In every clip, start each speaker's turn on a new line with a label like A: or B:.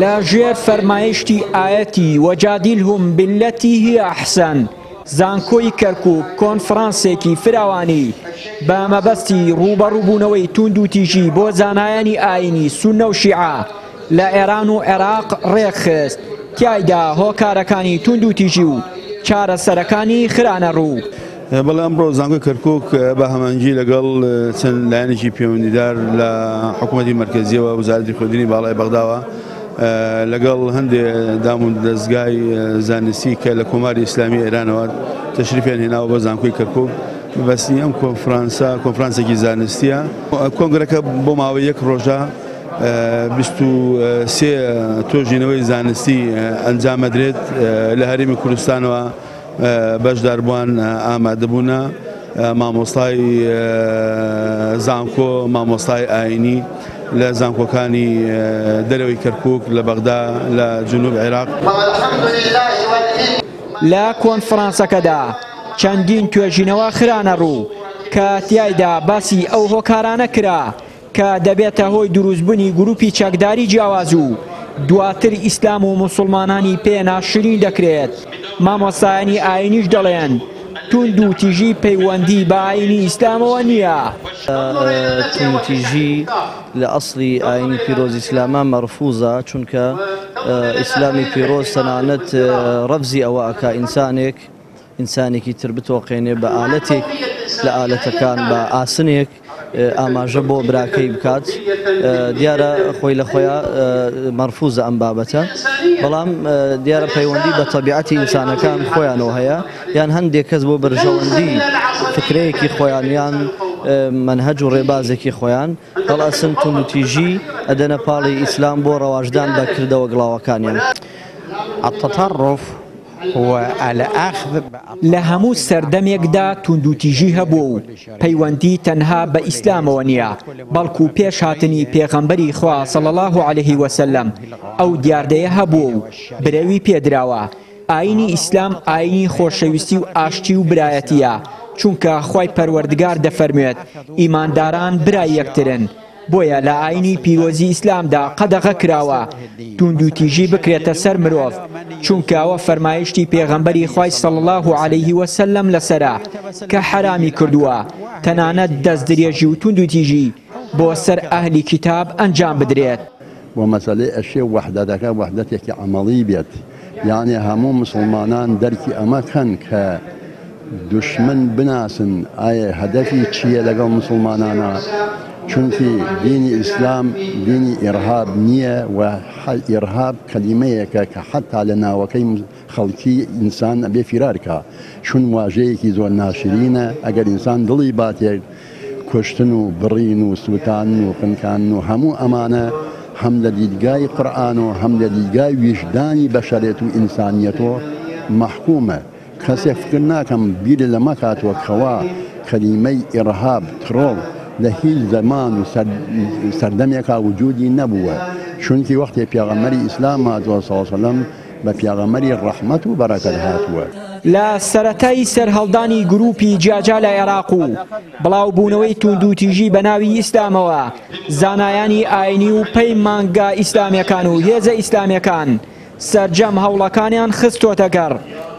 A: لا ژێر فەرمایشتی ئاەتی وەجادیلهم بالەتی هی ئەحسەن زانکۆی کەرکووک کۆنفرانسێکی فراوانی بە مەبەستی ڕوبەڕووبوونەوەی توند و تیژی بۆ زانایانی ئاینی سونە و شیعە لە ئێران و عێراق ڕێکخست. تیایدا هۆکارەکانی توند و تیژی و چارەسەرەکانی خرانە ڕوو.
B: بەڵام ئەمڕۆ زانکۆی کەرکووک بە هەمانگی لەگەڵ چەند لایەنێکی پەیوەندیدار لە حکوومەتی مەرکەزیەوە وەزارەتی خۆگرتنی باڵای بەغداوە لەگەڵ هەندێک دام و دەستگای زانستی کە لە کۆماری ئیسلامی ئێرانەوە تەشریفیان هێناوە بە زانکۆی کەرکووک. بەستی ئەم کۆنفرانسێکی زانستیە. کۆنگرەکە بۆ ماوەی یەک ڕۆژە 23 تۆژینەوەی زانستی ئەنجامەدرێت لە هەرێمی کوردستانەوە. بەشداربووان ئامادەبوونە مامۆستای زانکۆ مامۆستای ئاینی لە زانکۆکانی دەرەوەی کەرکووک لە بەغدا لە جنوب عێراق.
A: لە کۆنفرانسەکەدا چەندین توێژینەوە خرانە ڕوو کە تیایدا باسی ئەو هۆکارانە کرا کە دەبێتە هۆی دروستبوونی گروپی چەکداری جیاواز و دواتر ئیسلام و موسڵمانانی پێ ناشرین دەکرێت. مامۆستایانی ئاینیش دەڵێن توند و تیژی پەیوەندی بە ئاینی ئیسلامەوە نییە.
C: توند و تیژی لە ئەسڵی ئاینی پیرۆزی ئیسلامە مەرفوزە، چونکە ئیسلامی پیرۆز تەنانەت ڕەفزی ئەوە ئەکا ئینسانێکی تر بتۆقێنێ بە ئالەتێک لە ئالەتەکان بە ئاسنێک ئاماژە بۆ براکەی بکات. دیارە خۆی لە خۆیان مەرفوزە ئەم بابەتە، بەڵام دیارە پەیوەندی بە تەبیعەتی ئینسانەکان خۆیانەوە هەیە، یان هەندێک کەس بۆ بەرژەوەندی فکرەیەکی خۆیان یان منهەج و ڕێبازێکی خۆیان هەڵئەسن توند و تیژی ئەدەنە پاڵی ئیسلام بۆ ڕەواژدان بە کردەوە گڵاوەکانیان.
D: التطرف
A: لە هەموو سەردەمێکدا توند و تیژی هەبوو و پەیوەندی تەنها بە ئیسلامەوە نییە، بەڵکو پێش هاتنی پێغەمبەری خوا صلی الله علیه وسلم ئەو دیاردەیە هەبوو و برەوی پێدراوە. ئاینی ئیسلام ئاینی خۆشەویستی و ئاشتی و برایەتیە، چونکە خوای پەروەردگار دەفەرموێت ئیمانداران برای یەکترن. بۆیە لە ئاینی پیرۆزی ئیسلامدا قەدەغە کراوە توند و تیژی بکرێتە سەر مرۆڤ، چونکە ئەوە فەرمایشتی پێغەمبەری خوای صلی الله علیه وسلم لەسەرە کە حرامی کردووە تەنانەت دەست درێژی و توند و تیژی بۆ سەر ئەهلی کتاب ئەنجام بدرێت.
E: ومەسەلەی ئەشێ وەحدەتەکە وەحدەتێکی عەمەڵی بێت، یعنی هەموو مسلمانان دەرکی ئەمە کەن کە دوشمن بناسن ئایا هەدەفی چییە لەگەڵ مسلمانانە، چونکی دینی ئیسلام دینی ئیرهاب نییە و ئیرهاب کەلیمەیەکە کە حتا لە ناوەکەی خەڵکی ئینسان ئەبێ فیرارکە، چون واژەیەکی زۆر ناشرینە. ئەگەر ئینسان دڵی باتێک کوشتن و بڕین و سووتان و خنکان و هەموو ئەمانە هەم لە دیدگای قورئان و هەم لە دیدگای ویژدانی بەشەرێت و ئینسانیەتەوە مەحکومە. کەسێک فکر ناکەم بیر لە مەکاتوە کەوا کەلیمەی ئیرهاب ترۆڵ لە هیچ زەمان و سەردەمێکا وجودی نەبووە، چونکی وەختی پێغەمبەری ئیسلام هاتووە صلی الله علیه وسلم بە پیاغەمبەری ڕەحمەت و بەرەکەت هاتووە.
A: لە سەرەتای سەرهەڵدانی گروپی جیاجا لە عێراق و بڵاوبوونەوەی توند و تیژی بە ناوی ئیسلامەوە زانایانی ئاینی و پەی مانگا ئیسلامیەکان و هێزە ئیسلامیەکان سەرجەم هەوڵەکانیان خستۆتە گەڕ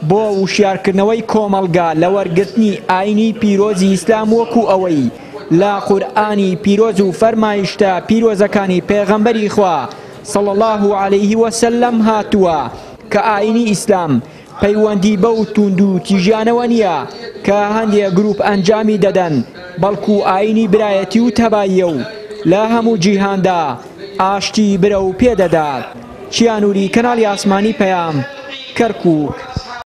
A: بۆ وشیارکردنەوەی کۆمەڵگا لە وەرگرتنی ئاینی پیرۆزی ئیسلام وەکو ئەوەی لا قورئانی پیرۆز و فەرمایشتە پیرۆزەکانی پێغەمبەری خوا صلی الله علیه وسلم هاتووە کە ئاینی ئیسلام پەیوەندی بەو توند و تیژیانەوە نییە کە هەندێک گروپ ئەنجامی دەدەن، بەڵکو ئاینی برایەتی و تەباییە و لە هەموو جیهاندا ئاشتی برە و پێدەدات. چیانووری کەناڵی ئاسمانی پەیام، کەرکووک.